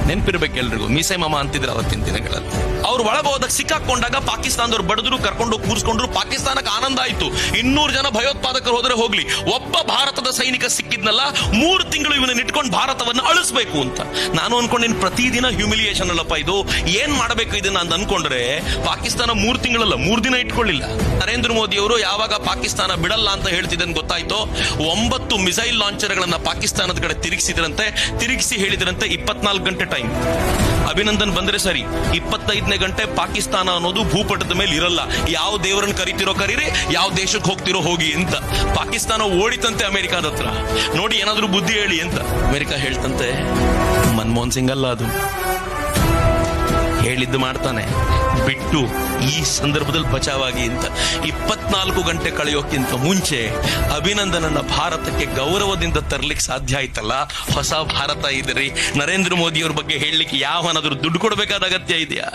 ನೆನ್ಪಿರ್ಬೇಕು ಎಲ್ರಿಗೂ, ಮೀಸೆ ಮಾಮ ಅಂತಿದ್ರು ಅವತ್ತಿನ ದಿನಗಳಲ್ಲಿ. ಅವ್ರು ಒಳಗೆ ಹೋದಾಗ ಸಿಕ್ಕಾಕೊಂಡಾಗ ಪಾಕಿಸ್ತಾನದವ್ರು ಬಡದ್ರು, ಕರ್ಕೊಂಡು ಕೂರಿಸ್ಕೊಂಡ್ರು. ಪಾಕಿಸ್ತಾನಕ್ಕೆ ಆನಂದ ಆಯ್ತು, 200 ಜನ ಭಯೋತ್ಪಾದಕರು ಹೋದ್ರೆ ಹೋಗ್ಲಿ, ಒಬ್ಬ ಭಾರತದ ಸೈನಿಕ ಸಿಕ್ಕಿದ್ನಲ್ಲ, 3 ತಿಂಗಳು ಇವನ್ನ ಇಟ್ಕೊಂಡು ಭಾರತವನ್ನು ಅಳಿಸ್ಬೇಕು ಅಂತ. ನಾನು ಅನ್ಕೊಂಡೇನು ಪ್ರತಿದಿನ ಹ್ಯೂಮಿಲಿಯೇಷನ್ ಅಲ್ಲಪ್ಪ ಇದು, ಏನ್ ಮಾಡಬೇಕು ಇದನ್ನ ಅಂತ ಅನ್ಕೊಂಡ್ರೆ, ಪಾಕಿಸ್ತಾನ 3 ತಿಂಗಳಲ್ಲ 3 ದಿನ ಇಟ್ಕೊಳ್ಳಿಲ್ಲ. ನರೇಂದ್ರ ಮೋದಿ ಅವರು ಯಾವಾಗ ಪಾಕಿಸ್ತಾನ ಬಿಡಲ್ಲ ಅಂತ ಹೇಳ್ತಿದ್ದನ್ ಗೊತ್ತಾಯ್ತೋ, 9 ಮಿಸೈಲ್ ಲಾಂಚರ್ ಗಳನ್ನ ಪಾಕಿಸ್ತಾನದ ಕಡೆ ತಿರುಗಿಸಿ ಹೇಳಿದ್ರಂತೆ 24 ಗಂಟೆ ಟೈಮ್. ಅಭಿನಂದನ್ ಬಂದ್ರೆ ಸರಿ, 25ನೇ ಗಂಟೆ ಪಾಕಿಸ್ತಾನ ಅನ್ನೋದು ಭೂಪಟದ ಮೇಲೆ ಇರಲ್ಲ. ಯಾವ ದೇವರನ್ನ ಕರಿತಿರೋ ಕರೀರಿ, ಯಾವ ದೇಶಕ್ಕೆ ಹೋಗ್ತಿರೋ ಹೋಗಿ ಅಂತ. ಪಾಕಿಸ್ತಾನ ಓಡಿತಂತೆ ಅಮೆರಿಕಾದ ಹತ್ರ. ನೋಡಿ ಏನಾದ್ರೂ ಬುದ್ಧಿ ಹೇಳಿ ಅಂತ. ಅಮೆರಿಕ ಹೇಳ್ತಂತೆ, ಮನಮೋಹನ್ ಸಿಂಗ್ ಅಲ್ಲ ಅದು, ಹೇಳಿದ್ದು ಮಾಡ್ತಾನೆ, ಬಿಟ್ಟು ಈ ಸಂದರ್ಭದಲ್ಲಿ ಬಚಾವಾಗಿ ಅಂತ. 24 ಗಂಟೆ ಕಳೆಯೋಕ್ಕಿಂತ ಮುಂಚೆ ಅಭಿನಂದನನ್ನ ಭಾರತಕ್ಕೆ ಗೌರವದಿಂದ ತರ್ಲಿಕ್ಕೆ ಸಾಧ್ಯ ಆಯ್ತಲ್ಲ. ಹೊಸ ಭಾರತ ಇದ್ರಿ, ನರೇಂದ್ರ ಮೋದಿ ಅವ್ರ ಬಗ್ಗೆ ಹೇಳಲಿಕ್ಕೆ ಯಾವನಾದ್ರೂ ದುಡ್ಡು ಕೊಡಬೇಕಾದ ಅಗತ್ಯ ಇದೆಯಾ?